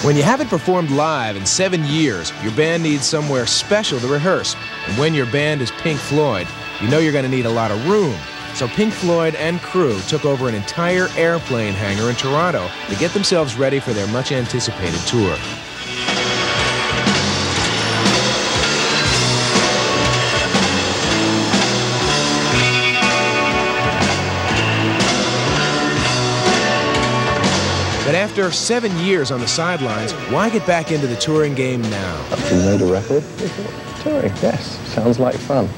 When you haven't performed live in 7 years, your band needs somewhere special to rehearse. And when your band is Pink Floyd, you know you're going to need a lot of room. So Pink Floyd and crew took over an entire airplane hangar in Toronto to get themselves ready for their much-anticipated tour. But after 7 years on the sidelines, why get back into the touring game now? After you made a record, touring, yes, sounds like fun.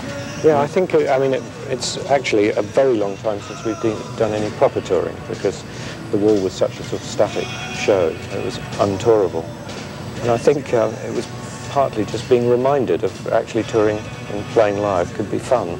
Yeah, I think, it's actually a very long time since we've done any proper touring, because The Wall was such a sort of static show. It was untourable. And I think it was partly just being reminded of actually touring and playing live could be fun.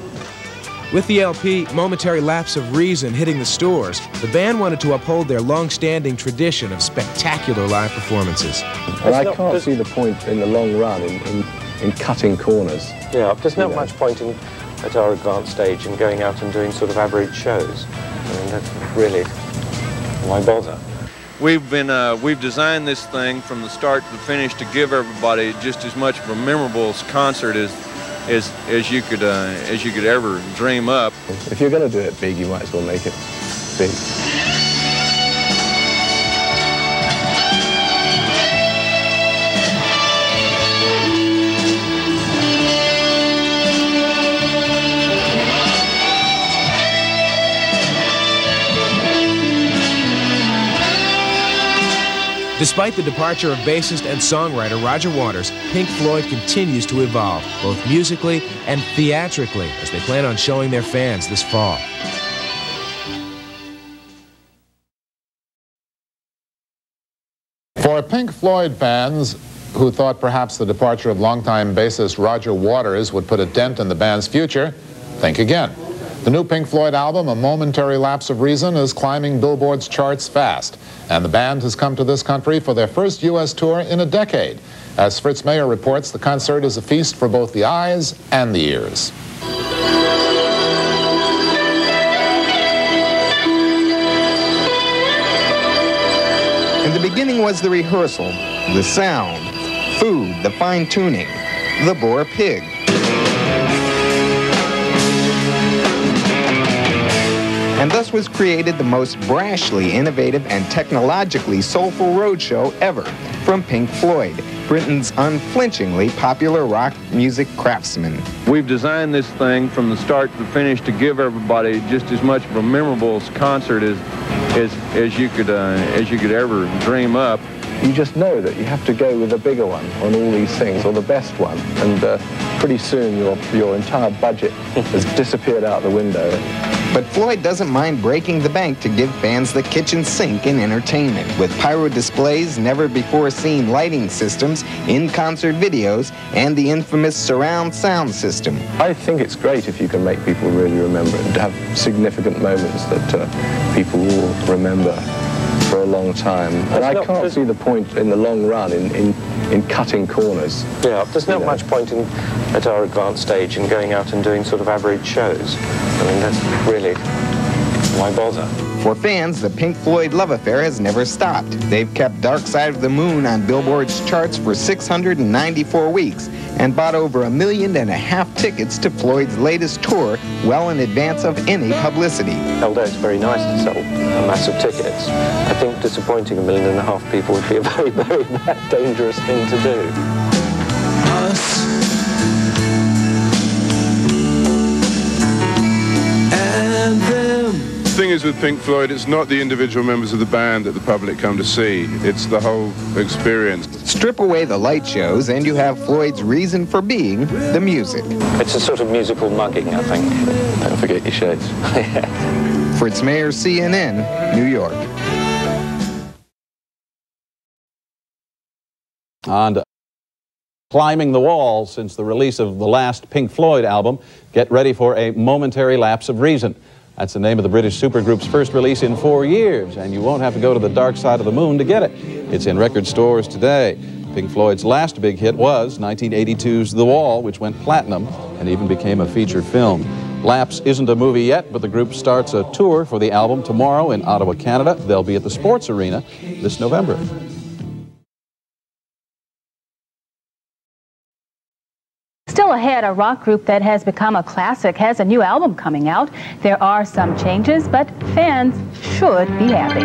With the LP Momentary Lapse of Reason hitting the stores, the band wanted to uphold their long-standing tradition of spectacular live performances. And I can't see the point in the long run in cutting corners. Yeah, there's not much point at our advanced age in going out and doing sort of average shows. I mean, that's really, why bother? We've designed this thing from the start to the finish to give everybody just as much of a memorable concert as you could ever dream up. If you're going to do it big, you might as well make it big. Despite the departure of bassist and songwriter Roger Waters, Pink Floyd continues to evolve, both musically and theatrically, as they plan on showing their fans this fall. For Pink Floyd fans who thought perhaps the departure of longtime bassist Roger Waters would put a dent in the band's future, think again. The new Pink Floyd album, A Momentary Lapse of Reason, is climbing Billboard's charts fast, and the band has come to this country for their first U.S. tour in a decade. As Fritz Mayer reports, the concert is a feast for both the eyes and the ears. In the beginning was the rehearsal, the sound, food, the fine-tuning, the Boer Pig. And thus was created the most brashly innovative and technologically soulful roadshow ever from Pink Floyd, Britain's unflinchingly popular rock music craftsman. We've designed this thing from the start to the finish to give everybody just as much of a memorable concert as you could ever dream up. You just know that you have to go with the bigger one on all these things, or the best one, and pretty soon your entire budget has disappeared out the window. But Floyd doesn't mind breaking the bank to give fans the kitchen sink in entertainment, with pyro displays, never-before-seen lighting systems, in-concert videos, and the infamous surround sound system. I think it's great if you can make people really remember it, and have significant moments that people will remember for a long time. And I can't see the point in the long run in cutting corners. Yeah, there's not much point at our advanced age in going out and doing sort of average shows. I mean, that's really, why bother? For fans, the Pink Floyd love affair has never stopped. They've kept Dark Side of the Moon on Billboard's charts for 694 weeks and bought over 1.5 million tickets to Floyd's latest tour well in advance of any publicity. Although it's very nice to sell massive tickets, I think disappointing 1.5 million people would be a very, very dangerous thing to do. Us and them. The thing is with Pink Floyd, it's not the individual members of the band that the public come to see. It's the whole experience. Strip away the light shows and you have Floyd's reason for being, the music. It's a sort of musical mugging, I think. Don't forget your shades. Fritz Mayer, CNN, New York. And climbing the wall since the release of the last Pink Floyd album, get ready for A Momentary Lapse of Reason. That's the name of the British supergroup's first release in 4 years, and you won't have to go to the Dark Side of the Moon to get it. It's in record stores today. Pink Floyd's last big hit was 1982's The Wall, which went platinum and even became a feature film. Lapse isn't a movie yet, but the group starts a tour for the album tomorrow in Ottawa, Canada. They'll be at the Sports Arena this November. Still ahead, a rock group that has become a classic has a new album coming out. There are some changes, but fans should be happy.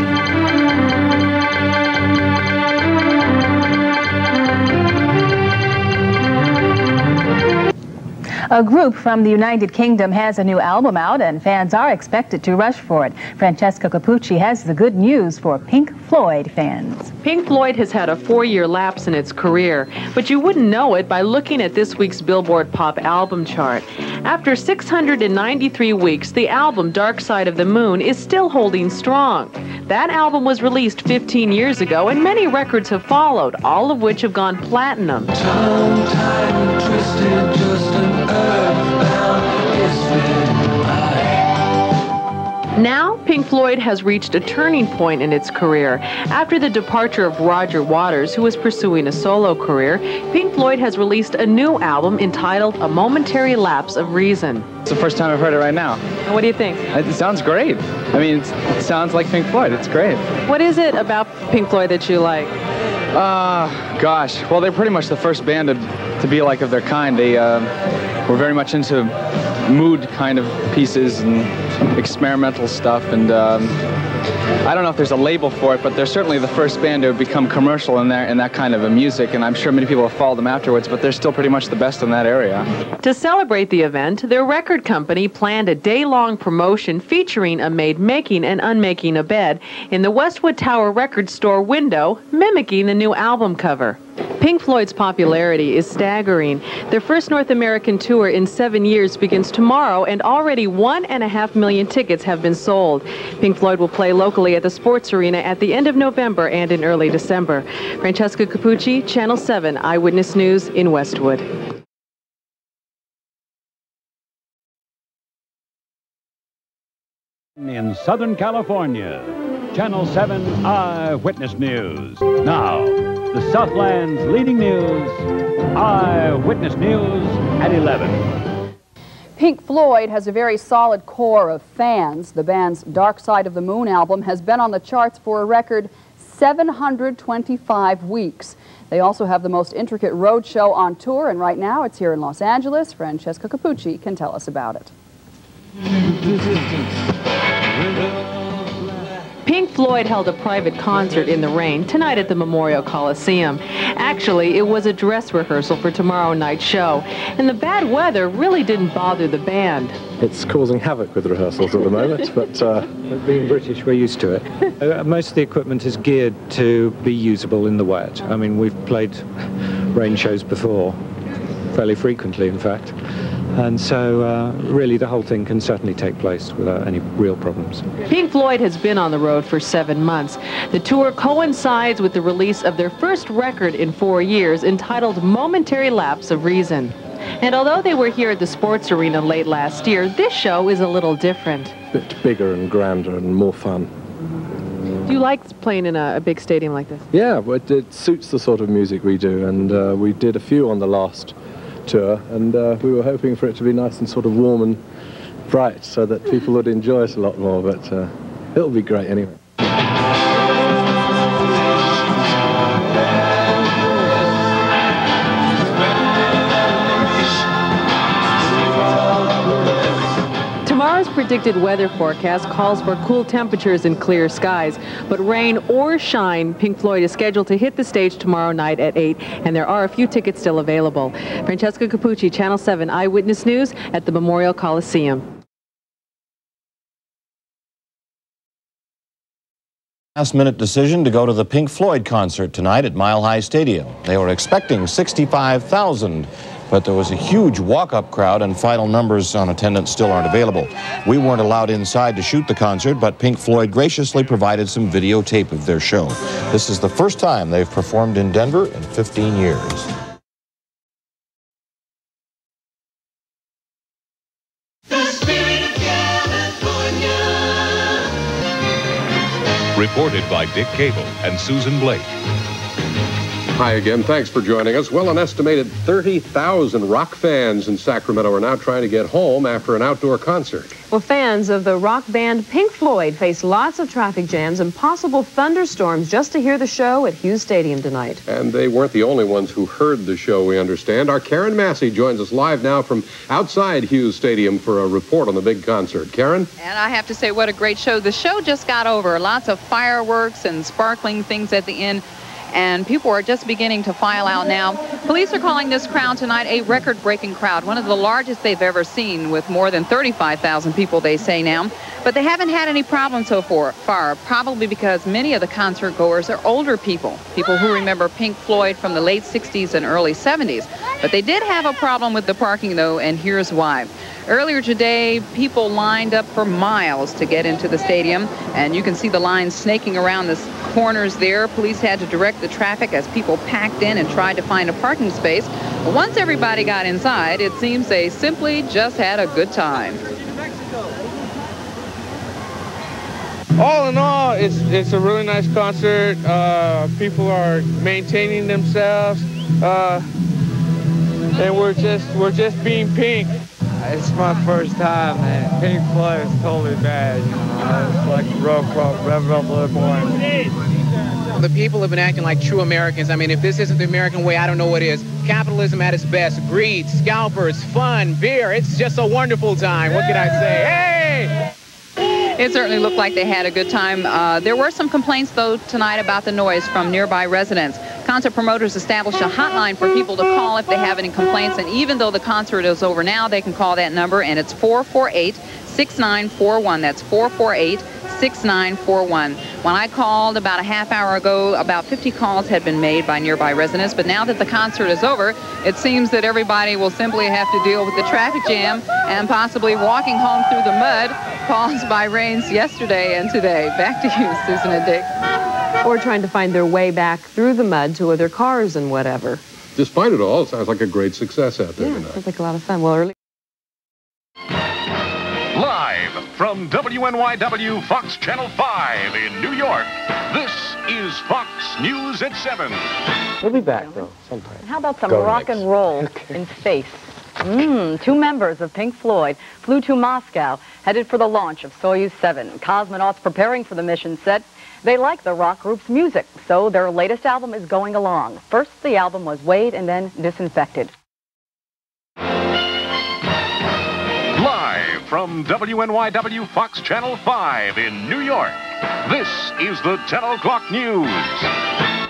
A group from the United Kingdom has a new album out, and fans are expected to rush for it. Francesca Capucci has the good news for Pink Floyd fans. Pink Floyd has had a 4-year lapse in its career, but you wouldn't know it by looking at this week's Billboard Pop album chart. After 693 weeks, the album Dark Side of the Moon is still holding strong. That album was released 15 years ago, and many records have followed, all of which have gone platinum. Tongue-tied and twisted, just an earthbound misfit. Now, Pink Floyd has reached a turning point in its career. After the departure of Roger Waters, who was pursuing a solo career, Pink Floyd has released a new album entitled A Momentary Lapse of Reason. It's the first time I've heard it right now. And what do you think? It sounds great. I mean, it sounds like Pink Floyd. It's great. What is it about Pink Floyd that you like? Gosh. Well, they're pretty much the first band to be like of their kind. They were very much into mood kind of pieces and experimental stuff, and I don't know if there's a label for it, but they're certainly the first band to become commercial in that kind of a music, and I'm sure many people have followed them afterwards, but they're still pretty much the best in that area. To celebrate the event, their record company planned a day-long promotion featuring a maid making and unmaking a bed in the Westwood Tower record store window, mimicking the new album cover. Pink Floyd's popularity is staggering. Their first North American tour in 7 years begins tomorrow, and already 1.5 million tickets have been sold. Pink Floyd will play locally at the Sports Arena at the end of November and in early December. Francesca Capucci, Channel 7 Eyewitness News in Westwood. In Southern California, Channel 7 Eyewitness News. Now, the Southland's leading news, Eyewitness News at 11. Pink Floyd has a very solid core of fans. The band's Dark Side of the Moon album has been on the charts for a record 725 weeks. They also have the most intricate road show on tour, and right now it's here in Los Angeles. Francesca Capucci can tell us about it. Pink Floyd held a private concert in the rain tonight at the Memorial Coliseum. Actually, it was a dress rehearsal for tomorrow night's show, and the bad weather really didn't bother the band. It's causing havoc with rehearsals at the moment, but being British, we're used to it. Most of the equipment is geared to be usable in the wet. I mean, we've played rain shows before, fairly frequently, in fact. And so, really, the whole thing can certainly take place without any real problems. Pink Floyd has been on the road for 7 months. The tour coincides with the release of their first record in 4 years, entitled Momentary Lapse of Reason. And although they were here at the Sports Arena late last year, this show is a little different. A bit bigger and grander and more fun. Do you like playing in a big stadium like this? Yeah, but it suits the sort of music we do, and we did a few on the last tour, and we were hoping for it to be nice and sort of warm and bright so that people would enjoy it a lot more, but it'll be great anyway. Tomorrow's predicted weather forecast calls for cool temperatures and clear skies, but rain or shine, Pink Floyd is scheduled to hit the stage tomorrow night at 8, and there are a few tickets still available. Francesca Capucci, Channel 7 Eyewitness News at the Memorial Coliseum. Last-minute decision to go to the Pink Floyd concert tonight at Mile High Stadium. They were expecting 65,000. But there was a huge walk-up crowd, and final numbers on attendance still aren't available. We weren't allowed inside to shoot the concert, but Pink Floyd graciously provided some videotape of their show. This is the first time they've performed in Denver in 15 years. The spirit of California. Reported by Dick Cable and Susan Blake. Hi again. Thanks for joining us. Well, an estimated 30,000 rock fans in Sacramento are now trying to get home after an outdoor concert. Well, fans of the rock band Pink Floyd face lots of traffic jams and possible thunderstorms just to hear the show at Hughes Stadium tonight. And they weren't the only ones who heard the show, we understand. Our Karen Massey joins us live now from outside Hughes Stadium for a report on the big concert. Karen? And I have to say, what a great show. The show just got over. Lots of fireworks and sparkling things at the end. And people are just beginning to file out now. Police are calling this crowd tonight a record-breaking crowd, one of the largest they've ever seen, with more than 35,000 people, they say now. But they haven't had any problems so far, probably because many of the concert goers are older people who remember Pink Floyd from the late 60s and early 70s. But they did have a problem with the parking, though, and here's why. Earlier today, people lined up for miles to get into the stadium, and you can see the lines snaking around the corners there. Police had to direct the traffic as people packed in and tried to find a parking space. But once everybody got inside, it seems they simply just had a good time. All in all, it's a really nice concert. People are maintaining themselves, and we're just being Pink. It's my first time, man. Pink Floyd is totally bad, you know. It's like rev up a little more. The people have been acting like true Americans. I mean, if this isn't the American way, I don't know what is. Capitalism at its best. Greed, scalpers, fun, beer. It's just a wonderful time. What can I say? Hey! It certainly looked like they had a good time. There were some complaints, though, tonight about the noise from nearby residents. Concert promoters established a hotline for people to call if they have any complaints, and even though the concert is over now, they can call that number, and it's 448-6941. That's 448-6941. When I called about a half hour ago, about 50 calls had been made by nearby residents, but now that the concert is over, it seems that everybody will simply have to deal with the traffic jam and possibly walking home through the mud caused by rains yesterday and today. Back to you, Susan and Dick. Or trying to find their way back through the mud to other cars and whatever. Despite it all, it sounds like a great success out there tonight. Sounds like a lot of fun. Well, Live from WNYW Fox Channel 5 in New York, this is Fox News at 7. We'll be back, though, sometime. How about some rock and roll in space? Two members of Pink Floyd flew to Moscow, headed for the launch of Soyuz 7. Cosmonauts preparing for the mission said they like the rock group's music, so their latest album is going along. First, the album was weighed and then disinfected. Live from WNYW Fox Channel 5 in New York, this is the 10 o'clock news.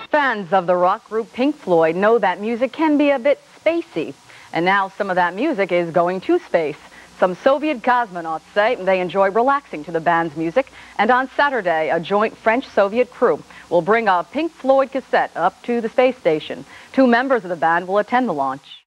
Fans of the rock group Pink Floyd know that music can be a bit spacey. And now some of that music is going to space. Some Soviet cosmonauts say they enjoy relaxing to the band's music. And on Saturday, a joint French-Soviet crew will bring a Pink Floyd cassette up to the space station. Two members of the band will attend the launch.